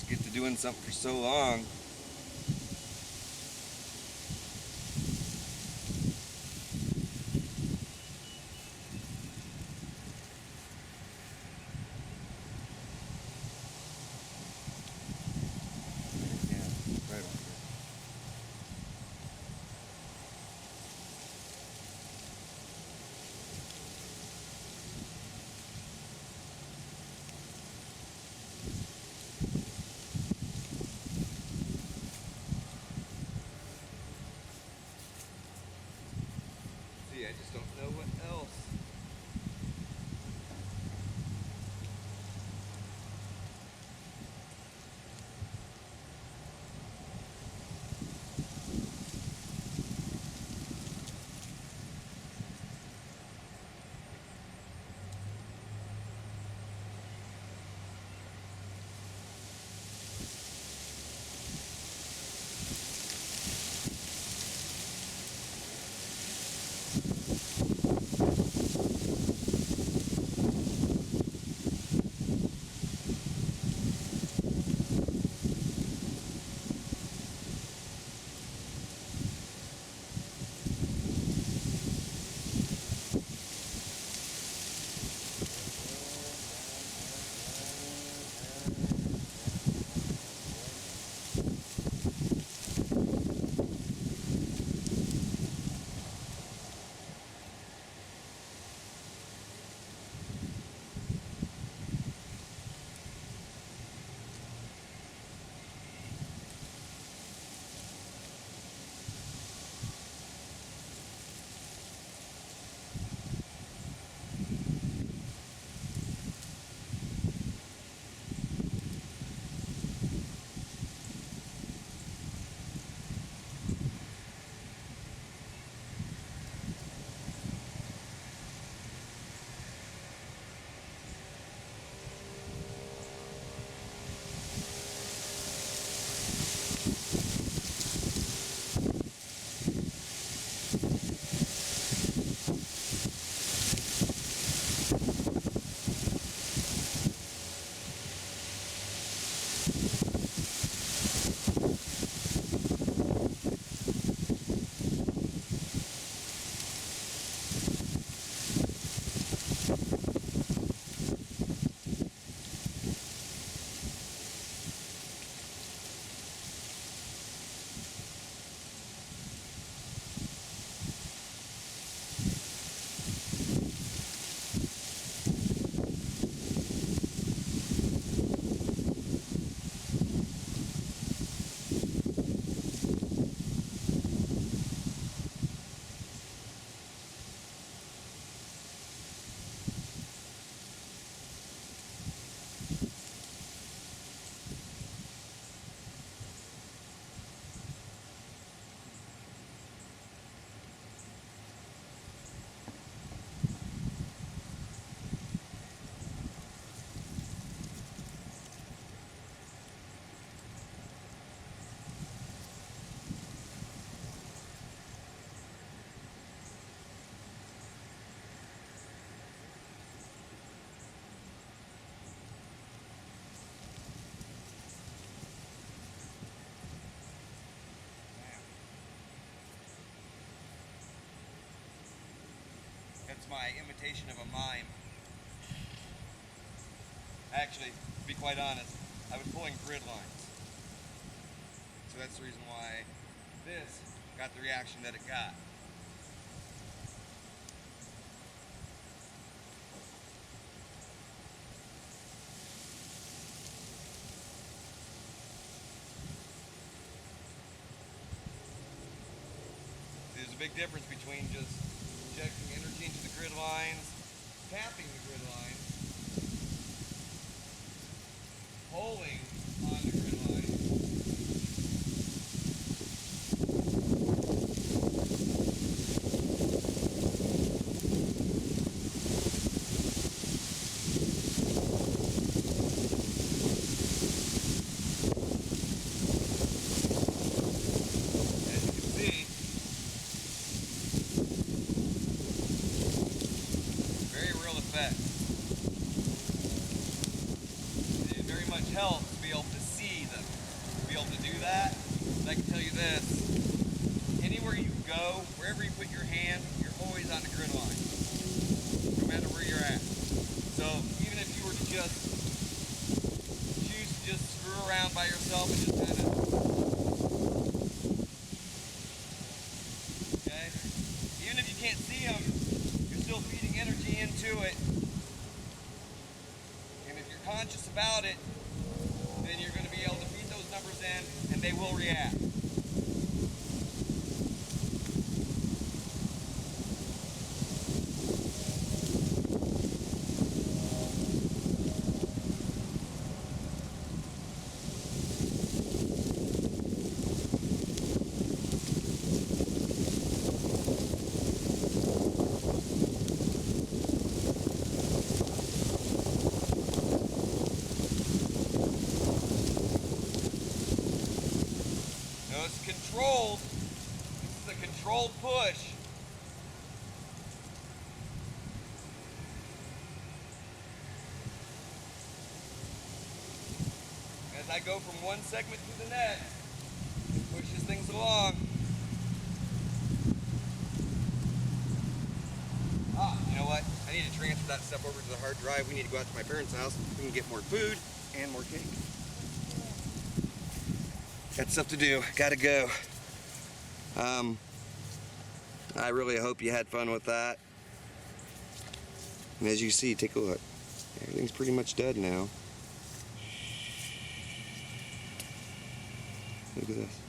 get to doing something for so long. Yeah, right over here. See, I just don't know what else. That's my imitation of a mime. Actually, to be quite honest, I was pulling grid lines. So that's the reason why this got the reaction that it got. There's a big difference between just injecting energy into the grid lines, tapping the grid lines, pulling on the grid lines, as you can see, very real effect. It very much helps to be able to see able to do that. But I can tell you this, anywhere you go, wherever you put your hand, you're always on the grid line, no matter where you're at. So even if you were to just choose to just screw around by yourself and just kind of, okay? Even if you can't see them, you're still feeding energy into it. And if you're conscious about it, then you're going to be able to feed those numbers in and they will react. It's controlled. This is a controlled push. As I go from one segment to the next, it pushes things along. You know what? I need to transfer that stuff over to the hard drive. We need to go out to my parents' house. We can get more food and more cake. Got stuff to do. Gotta go. I really hope you had fun with that. And as you see, take a look. Everything's pretty much dead now. Look at this.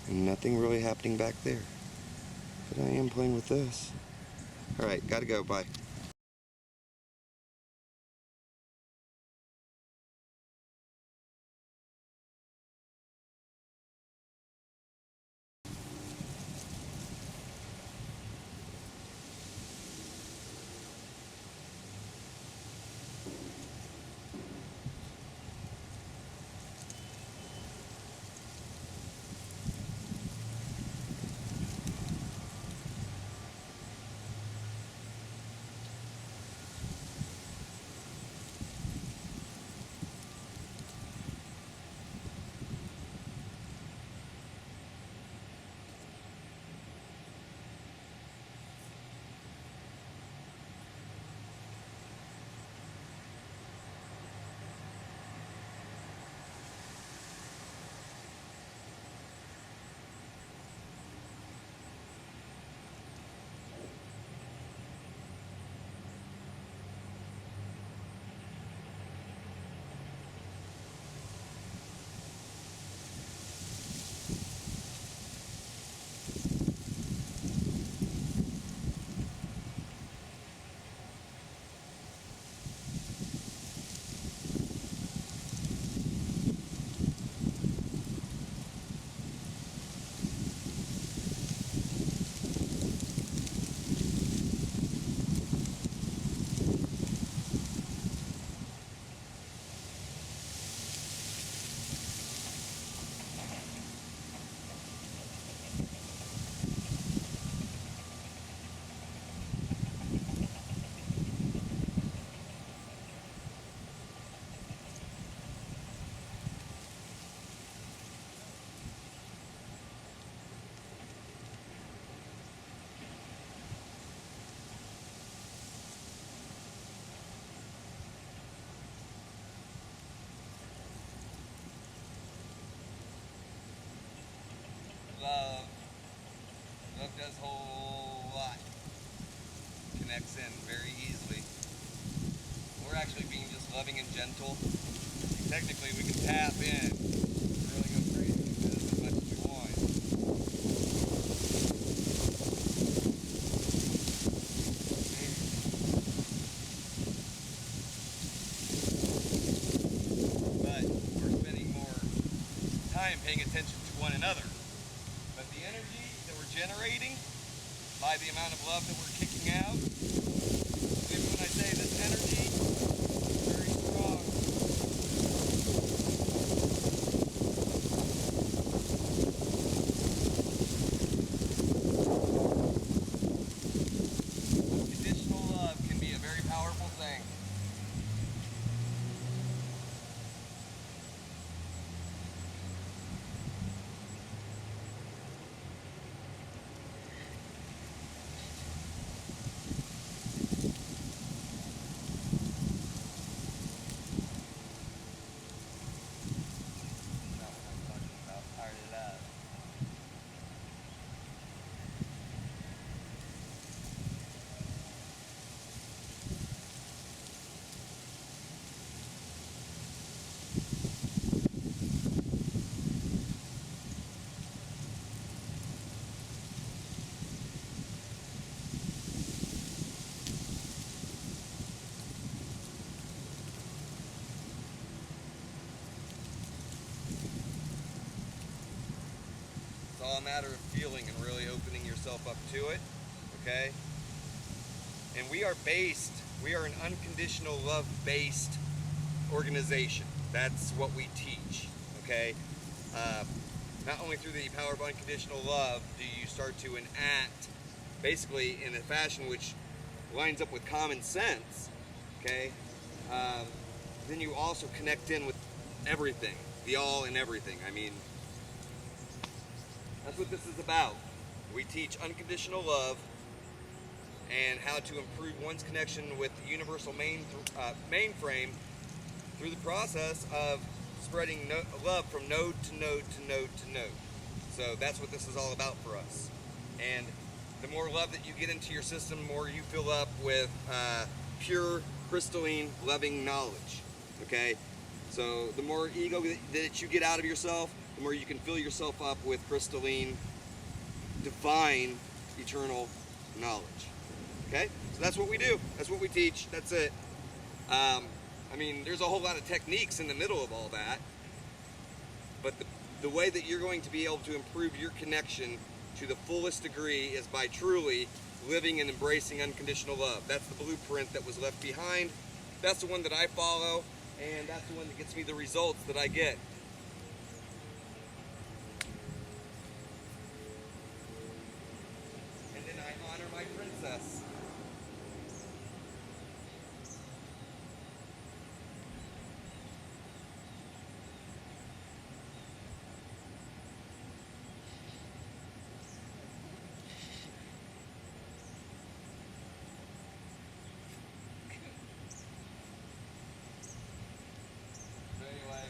And nothing really happening back there. But I am playing with this. Alright, gotta go. Bye. Love does a whole lot. Connects in very easily. We're actually being just loving and gentle. Technically, we can tap in and really go crazy with this as much as we want. But we're spending more time paying attention to one another. But the energy that we're generating by the amount of love that we're kicking out, even when I say this energy is very strong. Unconditional love can be a very powerful thing. all a matter of feeling and really opening yourself up to it, okay? And we are an unconditional love-based organization. That's what we teach, okay? Not only through the power of unconditional love do you start to enact basically in a fashion which lines up with common sense, okay? Then you also connect in with everything, the all and everything. I mean, that's what this is about. We teach unconditional love and how to improve one's connection with the universal mainframe through the process of spreading love from node to node to node to node. So that's what this is all about for us. And the more love that you get into your system, the more you fill up with pure, crystalline, loving knowledge. Okay? So the more ego that you get out of yourself, the more you can fill yourself up with crystalline, divine, eternal knowledge. Okay? So that's what we do. That's what we teach. That's it. I mean, there's a whole lot of techniques in the middle of all that. But the way that you're going to be able to improve your connection to the fullest degree is by truly living and embracing unconditional love. That's the blueprint that was left behind. That's the one that I follow, and that's the one that gets me the results that I get. And then I honor my princess. Anyway,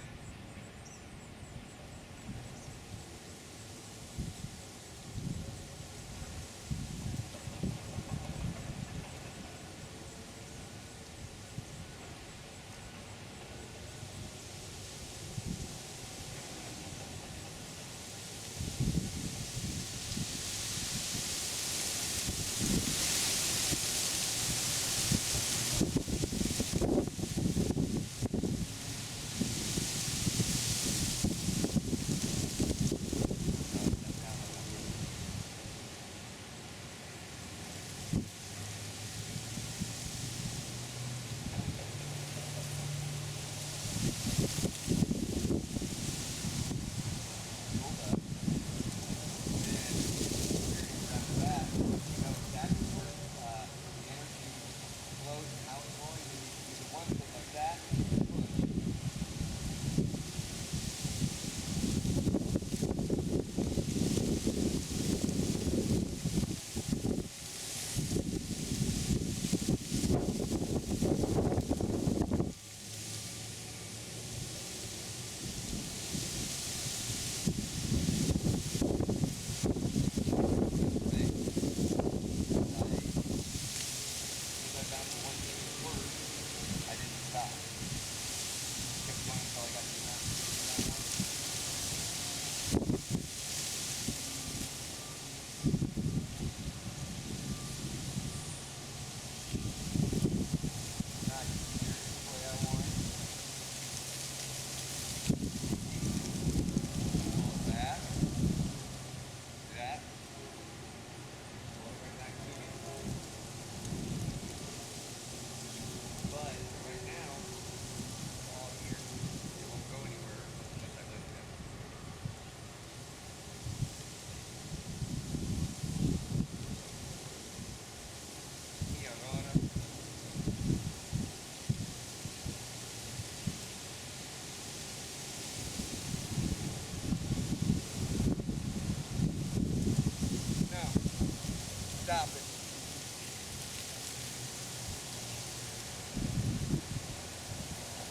stop it.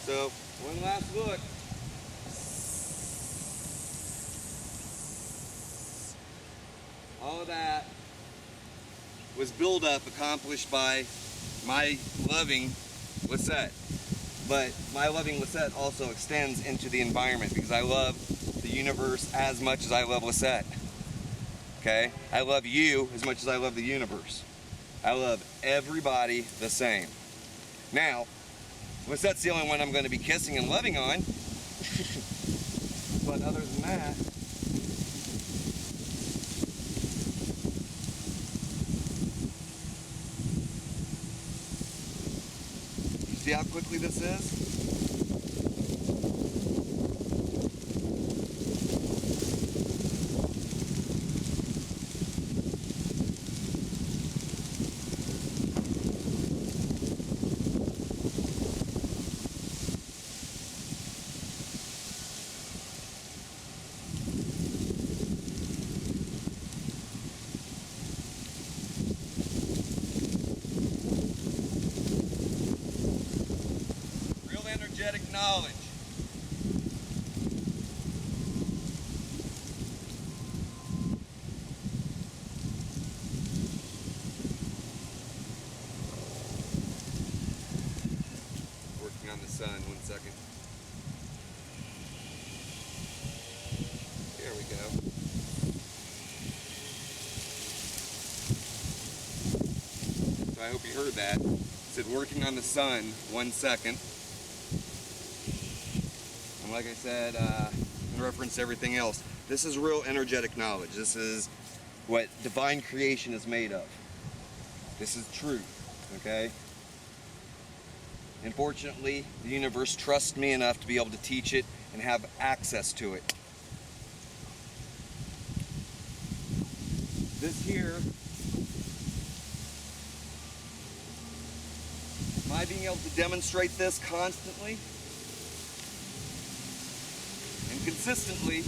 So, one last look. All of that was build-up accomplished by my loving Liset. But my loving Liset also extends into the environment because I love the universe as much as I love Liset. Okay? I love you as much as I love the universe. I love everybody the same. Now, Liset's the only one I'm going to be kissing and loving on. But other than that, See how quickly this is? Energetic knowledge. Working on the sun, 1 second. There we go. So I hope you heard that. It said working on the sun, 1 second. And like I said, in reference to everything else, this is real energetic knowledge. This is what divine creation is made of. This is truth, okay? Unfortunately, the universe trusts me enough to be able to teach it and have access to it. This here, my being able to demonstrate this constantly and consistently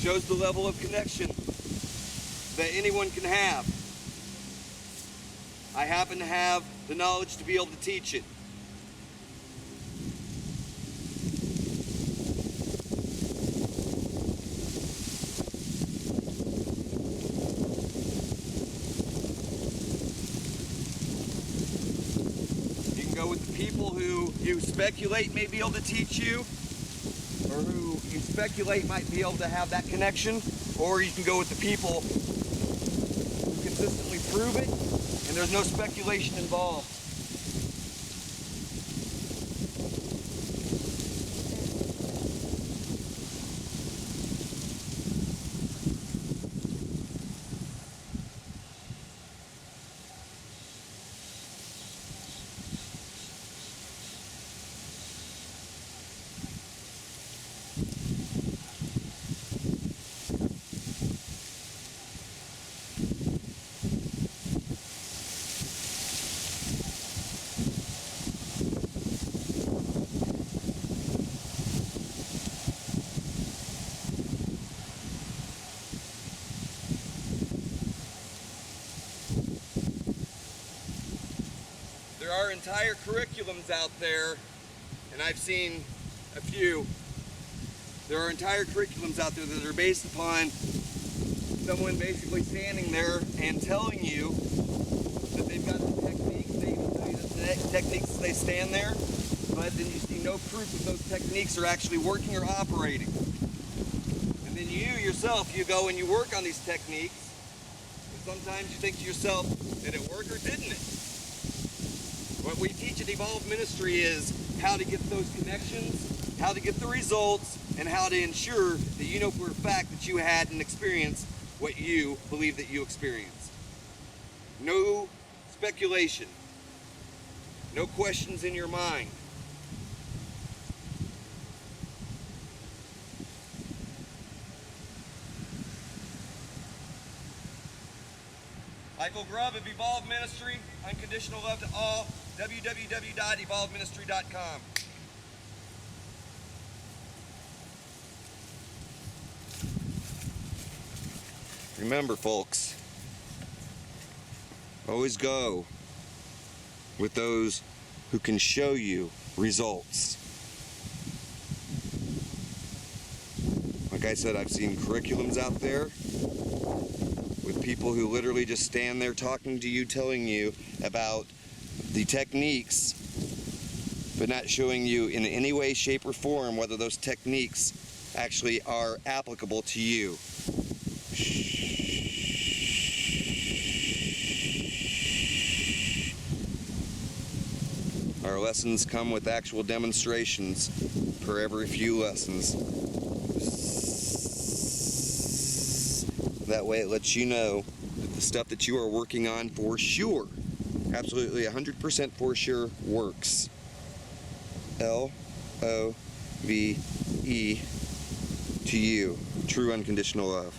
shows the level of connection that anyone can have. I happen to have the knowledge to be able to teach it. You can go with the people who you speculate may be able to teach you, or who you speculate might be able to have that connection, or you can go with the people who consistently prove it and there's no speculation involved. There are entire curriculums out there, and I've seen a few. There are entire curriculums out there that are based upon someone basically standing there and telling you that they've got the techniques. They even tell you the techniques as they stand there, but then you see no proof that those techniques are actually working or operating. And then you yourself, you go and you work on these techniques, and sometimes you think to yourself, did it work or didn't it? What we teach at Evolve Ministry is how to get those connections, how to get the results, and how to ensure that you know for a fact that you had and experienced what you believe that you experienced. No speculation, no questions in your mind. Michael Grubb of Evolve Ministry, Unconditional Love to All, www.evolveministry.com. Remember, folks, always go with those who can show you results. Like I said, I've seen curriculums out there with people who literally just stand there talking to you, telling you about the techniques, but not showing you in any way, shape, or form whether those techniques actually are applicable to you. Our lessons come with actual demonstrations per every few lessons. That way it lets you know that the stuff that you are working on for sure Absolutely 100% for sure works. LOVE to you. True unconditional love.